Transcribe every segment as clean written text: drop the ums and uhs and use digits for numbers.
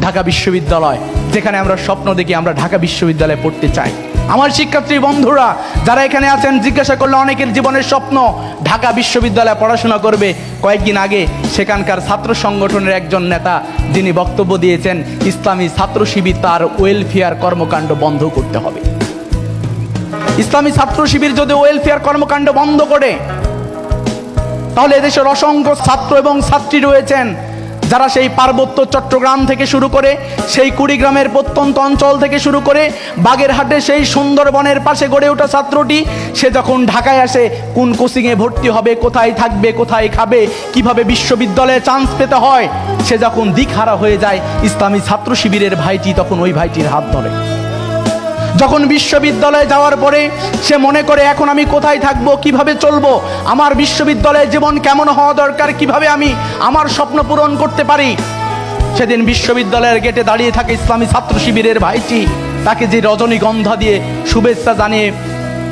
ঢাকা বিশ্ববিদ্যালয়, যেখানে আমরা স্বপ্ন দেখি আমরা ঢাকা বিশ্ববিদ্যালয়ে পড়তে চাই। আমার শিক্ষার্থী বন্ধুরা যারা এখানে আছেন, জিজ্ঞাসা করলে অনেকের জীবনের স্বপ্ন ঢাকা বিশ্ববিদ্যালয়ে পড়াশোনা করবে। কয়েকদিন আগে সেখানকার ছাত্র সংগঠনের একজন নেতা যিনি বক্তব্য দিয়েছেন, ইসলামী ছাত্র শিবির তার ওয়েলফেয়ার কর্মকাণ্ড বন্ধ করতে হবে। ইসলামী ছাত্র শিবির যদি ওয়েলফেয়ার কর্মকাণ্ড বন্ধ করে, তাহলে এদেশের অসংখ্য ছাত্র এবং ছাত্রী রয়েছেন যারা সেই পার্বত্য চট্টগ্রাম থেকে শুরু করে, সেই কুড়িগ্রামের প্রত্যন্ত অঞ্চল থেকে শুরু করে, বাগেরহাটে সেই সুন্দরবনের পাশে গড়ে ওঠা ছাত্রটি, সে যখন ঢাকায় আসে কোন কোচিংয়ে ভর্তি হবে, কোথায় থাকবে, কোথায় খাবে, কিভাবে বিশ্ববিদ্যালয়ে চান্স পেতে হয়, সে যখন দিকহারা হয়ে যায়, ইসলামী ছাত্র শিবিরের ভাইটি তখন ওই ভাইটির হাত ধরে। যখন বিশ্ববিদ্যালয়ে যাওয়ার পরে সে মনে করে এখন আমি কোথায় থাকবো, কিভাবে চলবো, আমার বিশ্ববিদ্যালয়ের জীবন কেমন হওয়া দরকার, কিভাবে আমি আমার স্বপ্ন পূরণ করতে পারি, সেদিন বিশ্ববিদ্যালয়ের গেটে দাঁড়িয়ে থাকে ইসলামী ছাত্র শিবিরের ভাইটি, তাকে যে রজনীগন্ধা দিয়ে শুভেচ্ছা জানিয়ে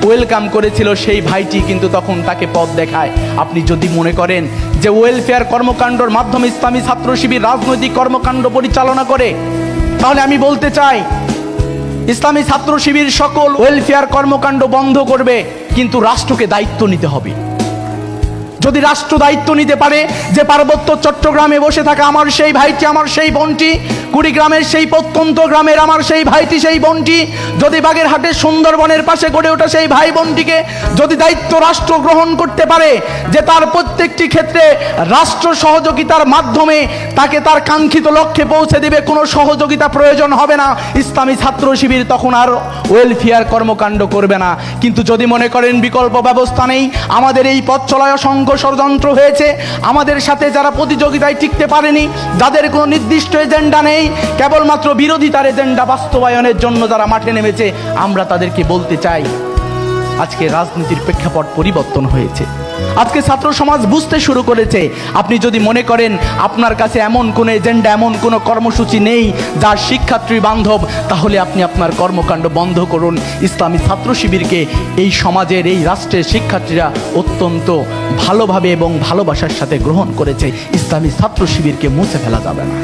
ওয়েলকাম করেছিল, সেই ভাইটি কিন্তু তখন তাকে পথ দেখায়। আপনি যদি মনে করেন যে ওয়েলফেয়ার কর্মকাণ্ডের মাধ্যমে ইসলামী ছাত্র শিবির রাজনৈতিক কর্মকাণ্ড পরিচালনা করে, তাহলে আমি বলতে চাই ইসলামী ছাত্র শিবির সকল ওয়েলফেয়ার কর্মকাণ্ড বন্ধ করবে, কিন্তু রাষ্ট্রকে দায়িত্ব নিতে হবে। যদি রাষ্ট্র দায়িত্ব নিতে পারে যে পার্বত্য চট্টগ্রামে বসে থাকা আমার সেই ভাইটি, আমার সেই বোনটি, কুড়িগ্রামের সেই প্রত্যন্ত গ্রামের আমার সেই ভাইটি, সেই বোনটি, যদি বাগেরহাটের সুন্দরবনের পাশে গড়ে ওঠা সেই ভাই বোনটিকে যদি দায়িত্ব রাষ্ট্র গ্রহণ করতে পারে যে তার প্রত্যেকটি ক্ষেত্রে রাষ্ট্র সহযোগিতার মাধ্যমে তাকে তার কাঙ্ক্ষিত লক্ষ্যে পৌঁছে দেবে, কোনো সহযোগিতা প্রয়োজন হবে না, ইসলামী ছাত্র শিবির তখন আর ওয়েলফেয়ার কর্মকাণ্ড করবে না। কিন্তু যদি মনে করেন বিকল্প ব্যবস্থা নেই, আমাদের এই পথ চলায় অসংখ্য ষড়যন্ত্র হয়েছে, আমাদের সাথে যারা প্রতিযোগিতায় টিকতে পারেনি, যাদের কোনো নির্দিষ্ট এজেন্ডা নেই, কেবলমাত্র বিরোধিতার এজেন্ডা বাস্তবায়নের জন্য যারা মাঠে নেমেছে, আমরা তাদেরকে বলতে চাই আজকে রাজনীতির প্রেক্ষাপট পরিবর্তন হয়েছে। আজকে ছাত্র সমাজ বুঝতে শুরু করেছে। আপনি যদি মনে করেন আপনার কাছে এমন কোনো এজেন্ডা, এমন কোনো কর্মসূচি নেই যা শিক্ষার্থী বান্ধব, তাহলে আপনি আপনার কর্মকাণ্ড বন্ধ করুন। ইসলামী ছাত্র শিবিরকে এই সমাজের, এই রাষ্ট্রের শিক্ষার্থীরা অত্যন্ত ভালোভাবে এবং ভালোবাসার সাথে গ্রহণ করেছে। ইসলামী ছাত্র শিবিরকে মুছে ফেলা যাবে না।